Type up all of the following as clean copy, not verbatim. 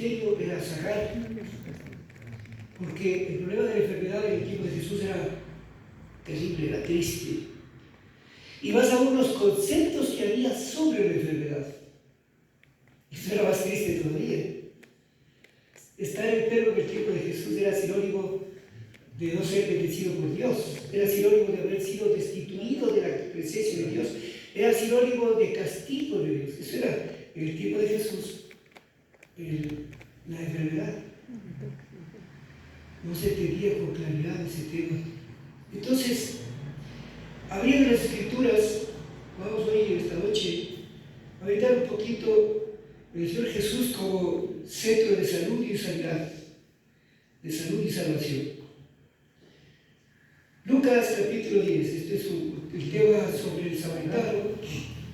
ministerio era sanar, porque el problema de la enfermedad en el tiempo de Jesús era terrible, era triste. Y más aún los conceptos que había sobre la enfermedad. Esto era más triste todavía. Estar enfermo en el tiempo de Jesús era sinónimo de no ser bendecido por Dios, era sinónimo de haber sido destituido de la presencia de Dios, era sinónimo de castigo de Dios. Eso era en el tiempo de Jesús la enfermedad. No se entendía con claridad ese tema. Entonces, abriendo las Escrituras, vamos hoy en esta noche a meditar un poquito en el Señor Jesús como centro de salud y sanidad, de salud y salvación. Lucas capítulo 10, este es el tema sobre el samaritano.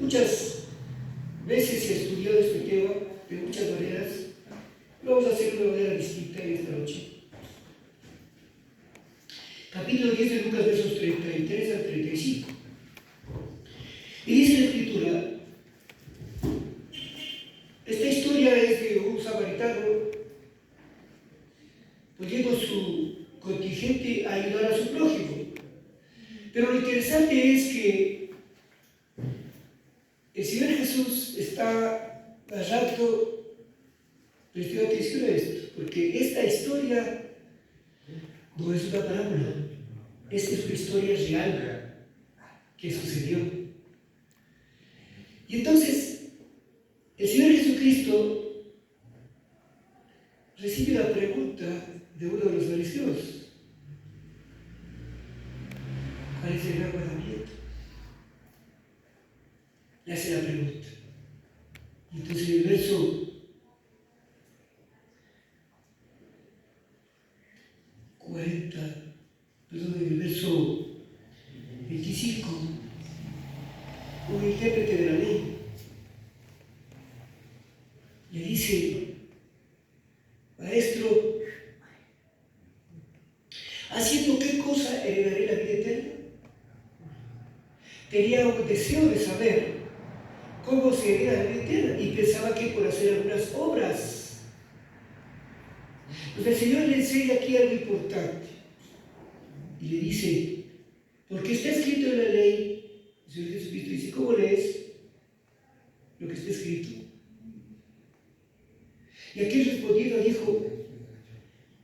Muchas veces se ha estudiado este tema de muchas maneras. Lo vamos a hacer de una manera distinta en esta noche. Capítulo 10 de Lucas, versos 33 al 35. Y dice la Escritura, esta historia es de un samaritano poniendo su contingente a ayudar a su prójimo. Pero lo interesante es que el Señor Jesús está narrando, prestando atención a esto, porque esta historia no es una parábola, esta es una historia real que sucedió. Y entonces, el Señor Jesucristo recibe la pregunta de uno de los fariseos: ¿cuál es el gran mandamiento? Le hace la pregunta. Y entonces en el verso 25, un intérprete de la ley le dice: Maestro, ¿haciendo qué cosa heredaré la vida eterna? Tenía un deseo de saber cómo se hereda la vida eterna y pensaba que por hacer algunas obras. Pues el Señor le enseña aquí algo importante y le dice: porque está escrito en la ley. El Señor Jesucristo dice: ¿cómo lees lo que está escrito? Y aquel respondiendo dijo: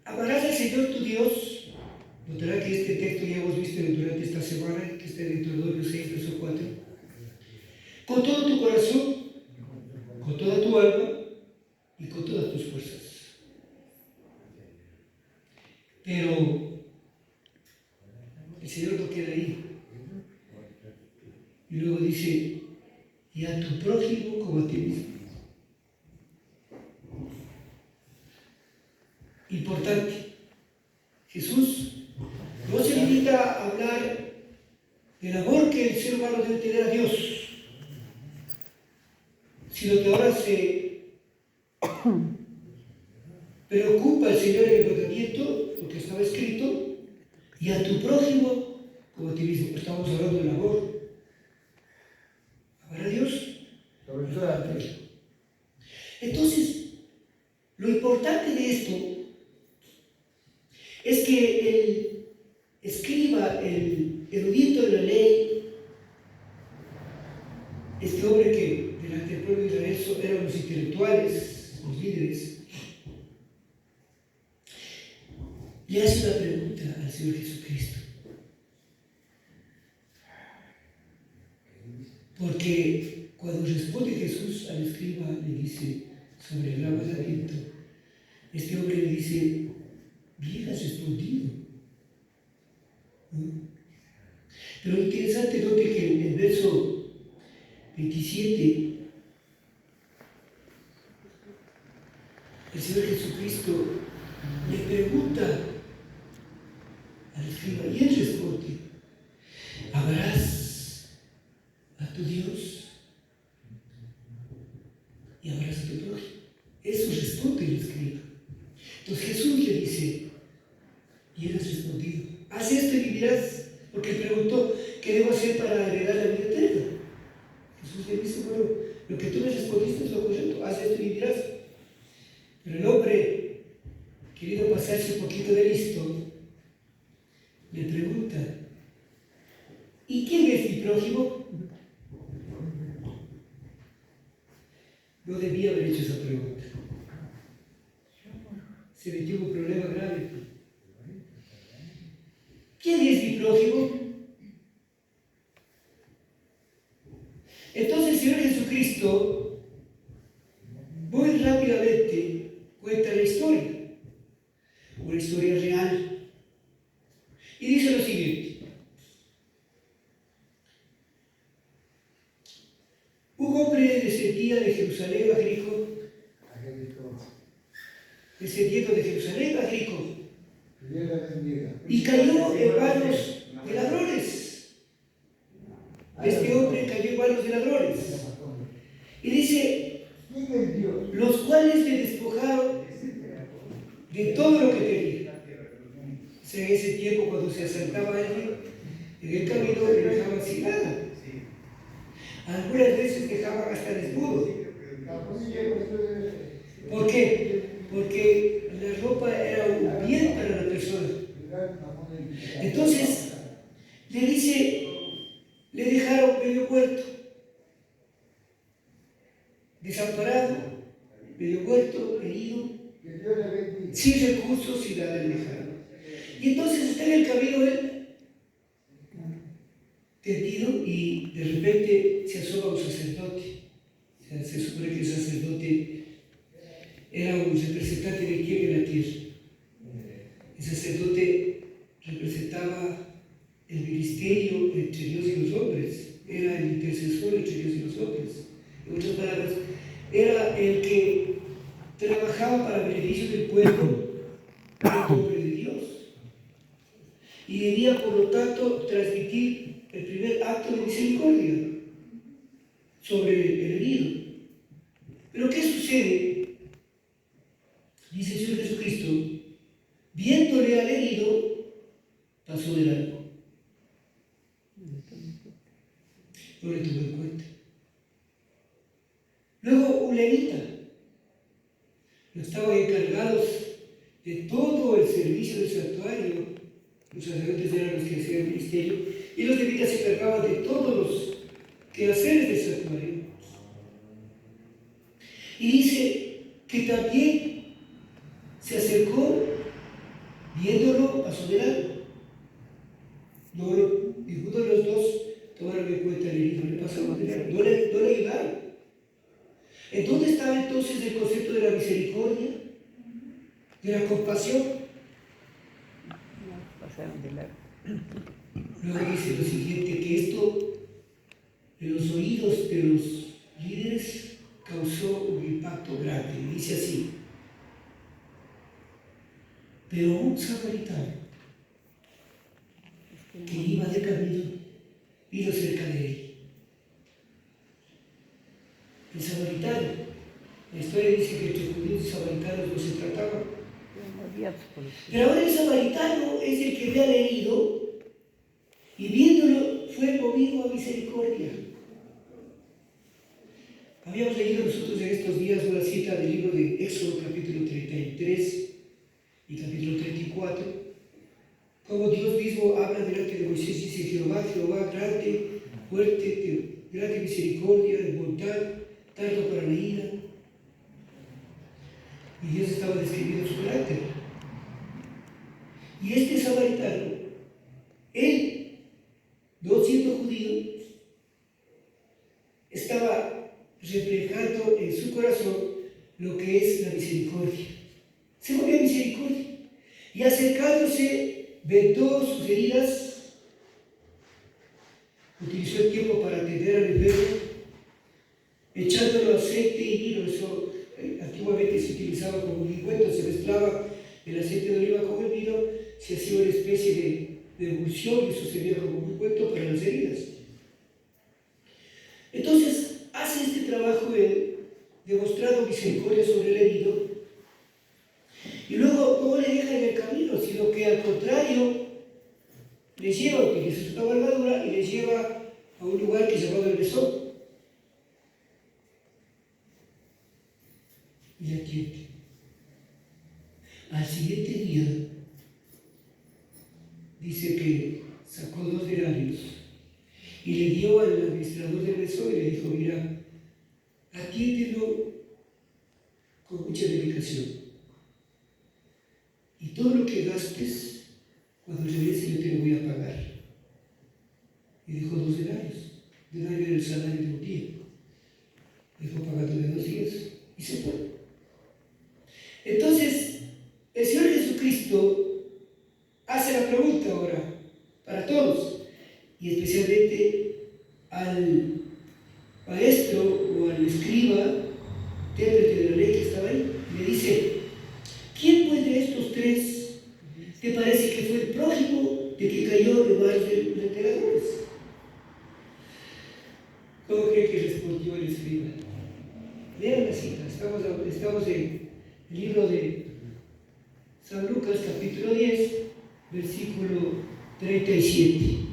amarás al Señor tu Dios. Notará que este texto ya hemos visto durante esta semana, que está en Deuteronomio 6, verso 4. Con todo tu corazón, con toda tu alma y con todas tus fuerzas. Pero el Señor no queda ahí. Y luego dice: y a tu prójimo como a ti mismo. Importante. Jesús no se limita a hablar del amor que el ser humano debe tener a Dios, sino que ahora se preocupa el Señor en el mandamiento, porque estaba escrito: y a tu prójimo como a ti mismo. Estamos hablando del amor. Amar a Dios. Entonces, lo importante de esto es que el escriba, el erudito de la ley, este hombre que delante del pueblo de Israel eran los intelectuales, los líderes, le hace una pregunta al Señor Jesucristo. Porque cuando responde Jesús al escriba, le dice sobre el gran mandamiento, este hombre le dice: bien has respondido. ¿No? Pero lo interesante, note que en el verso 27, el Señor Jesucristo le pregunta al escriba, y él responde: amarás a tu Dios y amarás a tu prójimo. Eso responde el escriba. Entonces Jesús le dice: y él has respondido, haz esto y vivirás. Porque él preguntó: ¿qué debo hacer para heredar la vida eterna? Jesús le dice: bueno, lo que tú me respondiste es lo correcto, haz esto y vivirás. Pero el hombre, queriendo pasarse un poquito de listo, le pregunta, ¿y quién es mi prójimo? No debía haber hecho esa pregunta. Se metió en un problema grave. ¿Quién es mi prójimo? Entonces el Señor Jesucristo muy rápidamente cuenta la historia, una historia real, y dice lo siguiente: un hombre descendía de Jerusalén a Jericó, descendiendo de Jerusalén a Jericó, y cayó en manos de ladrones. Este hombre cayó en manos de ladrones. Y dice, los cuales le despojaron de todo lo que tenía. O sea, en ese tiempo, cuando se asaltaba a alguien, en el camino le dejaban sin nada. Algunas veces dejaban hasta desnudo. ¿Por qué? Porque la ropa era un bien para la persona. Entonces, le dice, le dejaron medio muerto, desamparado, medio muerto, herido, sin recursos, sin nada le dejaron. Y entonces está en el camino él, tendido, y de repente se asoma un sacerdote. O sea, se supone que el sacerdote era un representante de quién en la tierra. El sacerdote representaba el ministerio entre Dios y los hombres, era el intercesor entre Dios y los hombres. En otras palabras, era el que trabajaba para el beneficio del pueblo, del nombre de Dios. Y debía, por lo tanto, transmitir el primer acto de misericordia sobre el herido. Pero ¿qué sucede? Dice el Señor Jesucristo, viéndole al herido, pasó de largo. No le tuvo en cuenta. Luego un levita, no estaban encargados de todo el servicio del santuario. Los sacerdotes eran los que hacían el ministerio, y los levitas se encargaban de todos los quehaceres del santuario. Y dice que también se acercó, viéndolo, pasó de largo. Ninguno de los dos tomaron en cuenta el herido, le pasaron de largo, no le ayudaron. ¿En dónde estaba entonces el concepto de la misericordia, de la compasión? Pasaron de largo. Luego dice lo siguiente, que esto en los oídos de los líderes causó un impacto grande. Dice así, pero un samaritano que iba de camino vino cerca de él. El samaritano, la historia dice que entre judíos y samaritanos no se trataban. Pero ahora el samaritano es el que ve al herido y viéndolo fue movido a misericordia. Habíamos leído nosotros en estos días una cita del libro de Éxodo capítulo 33 y capítulo 34, como Dios mismo habla delante de Moisés, dice Jehová, grande, fuerte, de grande misericordia, de bondad, tardo para la ira. Y Dios estaba describiendo su carácter. Y este samaritano, él, no siendo judío, estaba reflejando en su corazón lo que es la misericordia. Se movió a misericordia. Y acercándose, vendó sus heridas, utilizó el tiempo para atender al enfermo, echándolo aceite y vino. Eso antiguamente se utilizaba como un ungüento, se mezclaba el aceite de oliva con el vino, se hacía una especie de emulsión y eso servía como un ungüento para las heridas. Entonces, hace este trabajo demostrando misericordia sobre el herido, y luego no le deja en el camino, sino que al contrario, le lleva, utiliza su cabalgadura y le lleva a un lugar que se llama el mesón. Y le atiende. Al siguiente día, dice que sacó 2 denarios y le dio al administrador del mesón y le dijo: mira, atiéndelo con mucha dedicación, y todo lo que gastes, cuando regrese yo te lo voy a pagar. Y dijo: 2 denarios. Denario era el salario de un día. Dijo: pagando de 2 días. Y se fue. Entonces, el Señor Jesucristo hace la pregunta ahora para todos, y especialmente al maestro o al escriba, intérprete de la ley que estaba ahí. Le dice: ¿quién pues de estos 3 te parece que fue el prójimo de que cayó en manos de los emperadores? ¿Cómo cree que respondió el escriba? Lean la cita. Estamos en el libro de San Lucas, capítulo 10, versículo 37.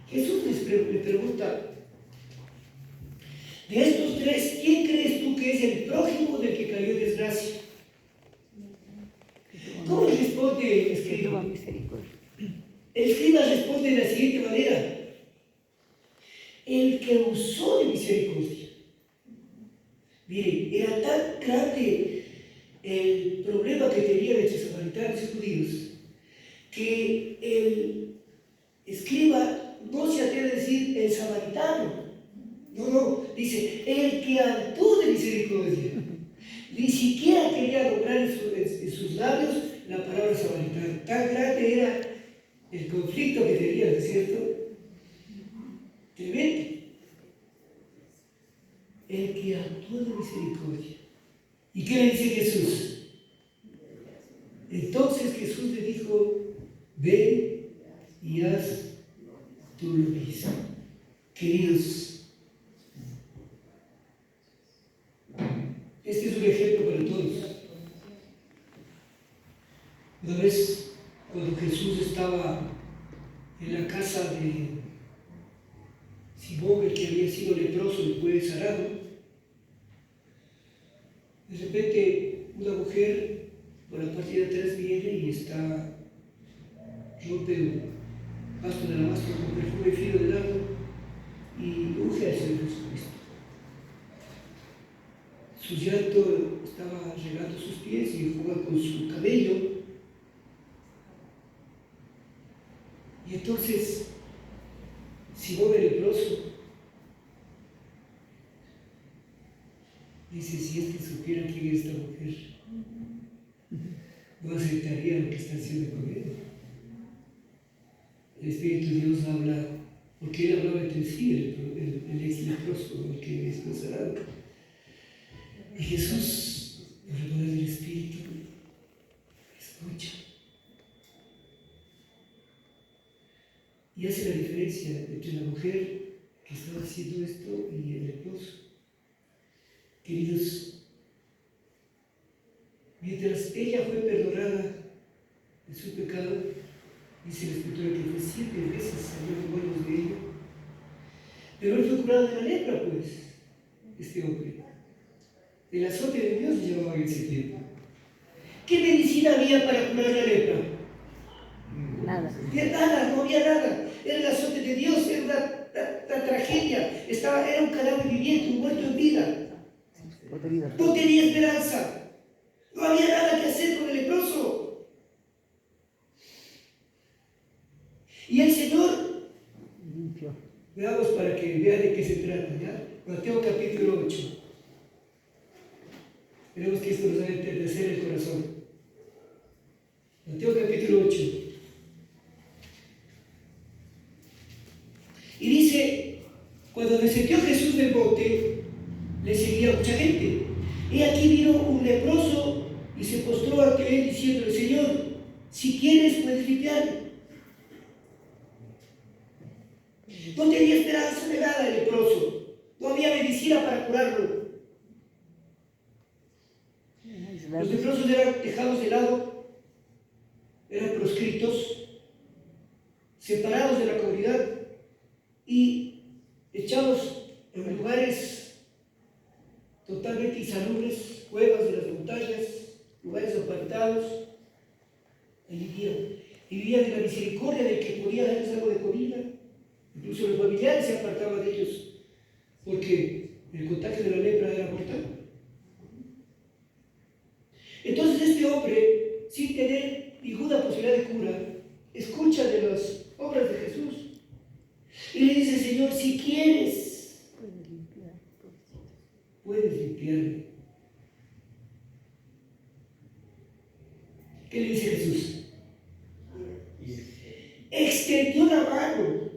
Jesús le pregunta: de estos 3, ¿quién crees tú que es el prójimo del que cayó en desgracia? ¿Cómo responde el escriba? El escriba responde de la siguiente manera: el que usó de misericordia. Miren, era tan grande el problema que tenían entre samaritanos y judíos que el escriba no se atreve a decir el samaritano. No, dice el que actuó de misericordia. Ni siquiera quería lograr en sus labios la palabra samaritano. Tan grande era el conflicto que tenían, ¿no es cierto? Tremendo. El que actuó de misericordia. ¿Y qué le dice Jesús? Entonces Jesús le dijo: ve y haz tú lo mismo. Queridos, este es un ejemplo para todos. Una vez, cuando Jesús estaba en la casa de Simón, el que había sido leproso y fue sanado, de repente una mujer por la parte de atrás viene y rompe un vaso de alabastro con perfume fino de nardo y unge al Señor Jesucristo. Su llanto estaba regando sus pies y jugaba con su cabello. Y entonces Simón el leproso dice: si este supiera quién es esta mujer, no aceptaría lo que está haciendo con él. El Espíritu de Dios habla, porque él hablaba entre sí, el ex leproso, el que es consagrado. Y Jesús, por el poder del Espíritu, escucha y hace la diferencia entre la mujer que estaba haciendo esto y el leproso. Queridos, mientras ella fue perdonada de su pecado, dice la Escritura que fue 7 veces salieron buenos de ella, pero él fue curado de la lepra, pues, este hombre. El azote de Dios se llevaba en ese tiempo. ¿Qué medicina había para curar la lepra? Nada, no había nada. Era el azote de Dios, era una tragedia. Era un cadáver viviente, un muerto en vida. No tenía esperanza. No había nada que hacer con el leproso. Y el Señor, veamos para que vean de qué se trata, ¿ya? Mateo capítulo 8. Esperemos que esto nos haga enternecer el corazón. Mateo capítulo 8. Y dice: cuando descendió Jesús del bote, le seguía mucha gente. Y aquí vino un leproso y se postró ante él diciéndole: Señor, si quieres puedes limpiarme. No tenía esperanza de nada el leproso. No había medicina para curarlo. Los leprosos eran dejados de lado, eran proscritos, separados de la comunidad y echados en lugares totalmente insalubres, cuevas de las montañas, lugares apartados, allí vivían. Y vivían de la misericordia del que podía darles algo de comida. Incluso los familiares se apartaban de ellos, porque el contagio de la lepra era mortal. Entonces este hombre, sin tener ninguna posibilidad de cura, escucha de las obras de Jesús y le dice: Señor, si quieres, puedes limpiarme. ¿Qué le dice Jesús? Extendió la mano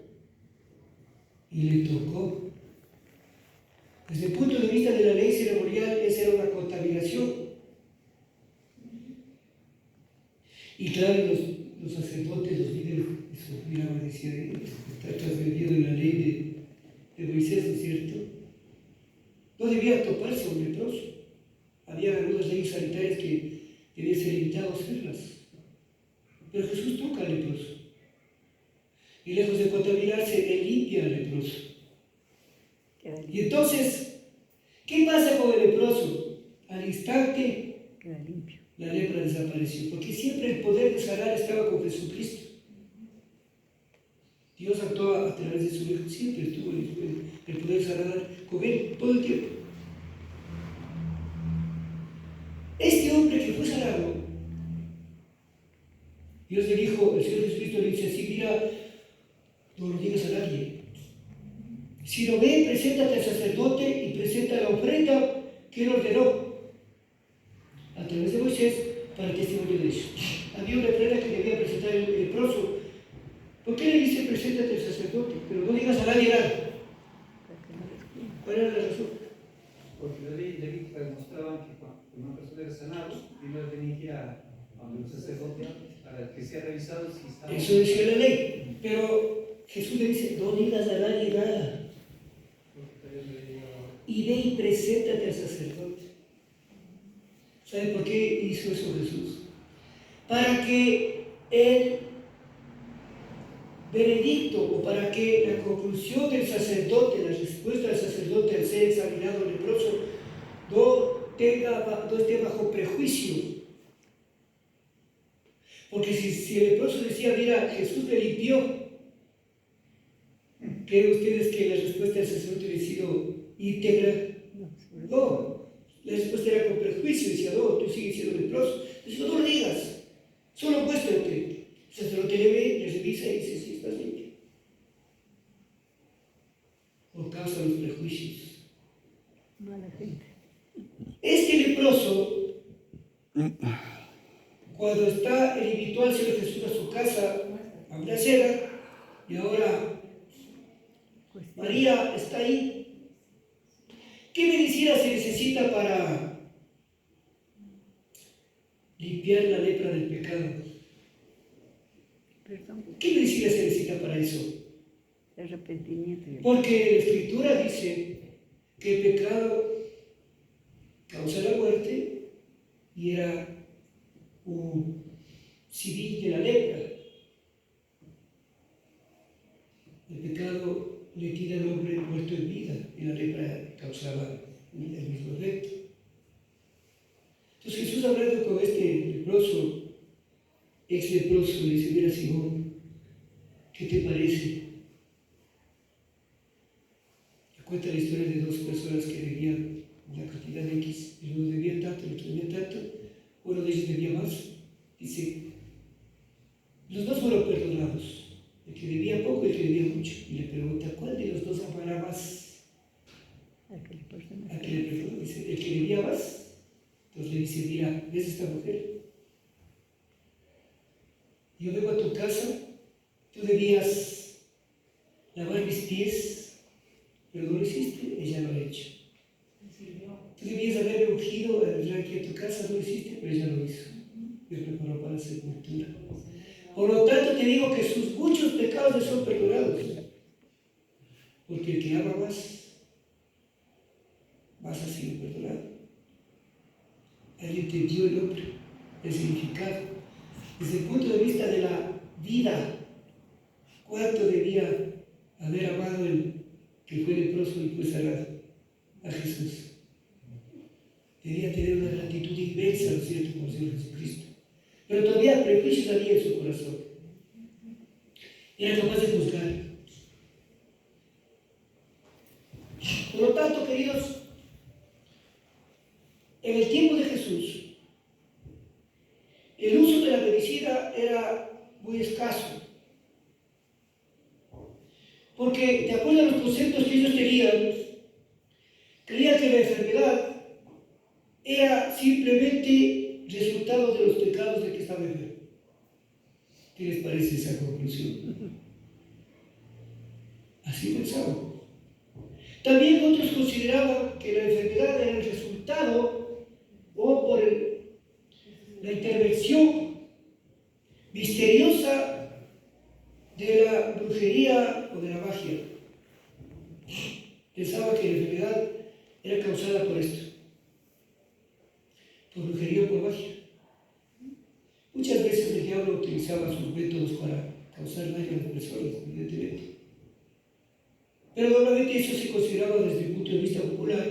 y le tocó. Desde el punto de vista de la ley ceremonial, esa era una contaminación. Y claro, los sacerdotes, los líderes, eso miraban y decían: está transgrediendo la ley de Moisés, ¿no es cierto? No debía toparse a un leproso. Había algunas leyes sanitarias que debían ser limitados a hacerlas. Pero Jesús toca al leproso. Y lejos de contaminarse, él limpia al leproso. Y entonces, ¿qué pasa con el leproso? Al instante, queda limpio. La lepra desapareció, porque siempre el poder de sanar estaba con Jesucristo. Dios actuó a través de su Hijo, siempre estuvo el poder de sanar con él todo el tiempo. Este hombre que fue sanado, Dios le dijo, el Señor Jesucristo le dice así: mira, no lo digas a nadie. Si lo ve, preséntate al sacerdote y presenta la ofrenda que él ordenó a través de Moisés para testimonio de eso. Había una ofrenda que debía presentar el leproso. ¿Por qué le dice preséntate al sacerdote? Pero no digas a nadie nada. ¿Cuál era la razón? Porque la ley levítica demostraba que cuando una persona era sanado, primero tenía que ir a donde un sacerdote para que sea revisado si estaba. Eso decía la ley. Pero Jesús le dice: no digas a nadie nada. Y ve y preséntate al sacerdote. ¿Sabe por qué hizo eso Jesús? Para que el veredicto, o para que la conclusión del sacerdote, la respuesta del sacerdote al ser examinado leproso, no esté bajo prejuicio. Porque si el leproso decía: mira, Jesús me limpió, ¿creen ustedes que la respuesta del sacerdote hubiera sido íntegra? No, la respuesta era con prejuicio. Decía: no, tú sigues siendo leproso. Decía: no lo digas, solo muéstrate. El sacerdote le ve, le revisa y dice: sí, estás limpio. Por causa de los prejuicios. Mala gente. Este leproso, cuando invitó al Señor Jesús a su casa a una cena, y ahora María está ahí. ¿Qué medicina se necesita para limpiar la lepra del pecado? Perdón. ¿Qué medicina se necesita para eso? Arrepentimiento. Porque la Escritura dice que el pecado causa la muerte y era un civil de la lepra. El pecado le tira al hombre muerto en vida y la lepra causaba el mismo efecto. Entonces Jesús, hablando con este leproso, ex leproso, le dice: mira, Simón, ¿qué te parece? Le cuenta la historia de dos personas que debían una cantidad de X, y uno debía tanto, el otro debía tanto, uno de ellos debía más. Dice: los dos fueron perdonados, el que debía poco y el que debía mucho. Y le pregunta: ¿cuál de los dos amará más? Al que le perdona. Al que le perdonó. Dice: el que debía más. Entonces le dice: mira, ¿ves esta mujer? Yo vengo a tu casa, tú debías lavar mis pies, pero no lo hiciste, ella lo ha hecho. Tú debías haberme ungido aquí a tu casa, no lo hiciste, pero ella lo hizo. Me preparó para la sepultura. Por lo tanto te digo que sus muchos pecados le son perdonados. Porque el que ama más ha sido perdonado. Ahí entendió el hombre el significado. Desde el punto de vista de la vida, ¿cuánto debía haber amado el que fue leproso y fue sanado? A Jesús. Debía tener una gratitud inmensa, ¿no es cierto? Por ser Señor Jesucristo. Pero todavía prejuicios había en su corazón. Era capaz de juzgar. Por lo tanto, queridos, en el tiempo de Jesús, el uso de la medicina era muy escaso. Porque, de acuerdo a los conceptos que ellos tenían, creían que la enfermedad era simplemente resultado de los pecados del que estaba enfermo. ¿Qué les parece esa conclusión? Así pensaban. También otros consideraban que la enfermedad era el resultado o por la intervención misteriosa de la brujería o de la magia. Pensaban que la enfermedad era causada por esto, por brujería o por magia. Muchas veces el diablo utilizaba sus métodos para causar daño a las personas, evidentemente. Pero normalmente eso se consideraba desde el punto de vista popular,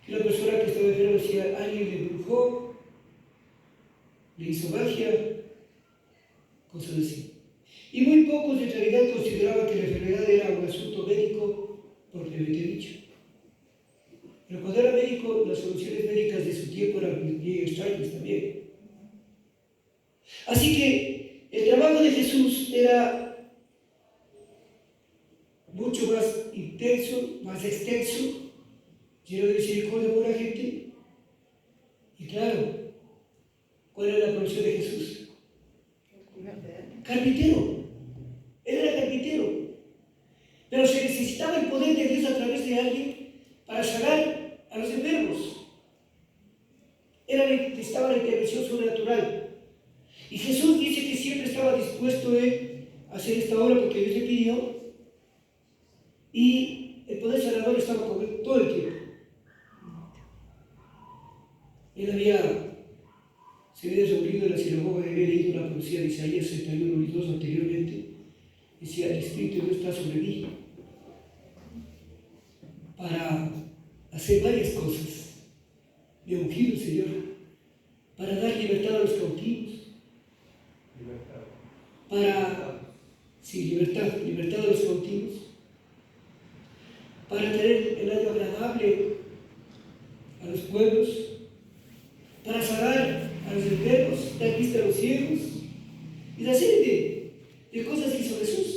que la persona que estaba enferma decía, alguien le embrujó, le hizo magia, cosas así. Y muy pocos en realidad consideraban que la enfermedad era un asunto médico propiamente dicho. Pero cuando era médico, las soluciones médicas de su tiempo eran bien extrañas también. Así que el trabajo de Jesús era mucho más intenso, más extenso, lleno de misericordia por la gente. Y claro, ¿cuál era la profesión de Jesús? Carpintero. Él era carpintero. Pero se necesitaba el poder de Dios a través de alguien para sanar a los enfermos. Necesitaba la intervención sobrenatural. Y Jesús dice que siempre estaba dispuesto a hacer esta obra porque Dios le pidió. Y el poder sanador estaba con él todo el tiempo. Él se había reunido en la sinagoga y había leído la profecía de Isaías 61 y 2 anteriormente. Decía, el Espíritu de Dios está sobre mí para hacer varias cosas. Me ha ungido el Señor para dar libertad a los cautivos. Libertad a los cautivos. Para tener el año agradable a los pueblos, para sanar a los enfermos, dar vista a los ciegos, y una serie de cosas que hizo Jesús.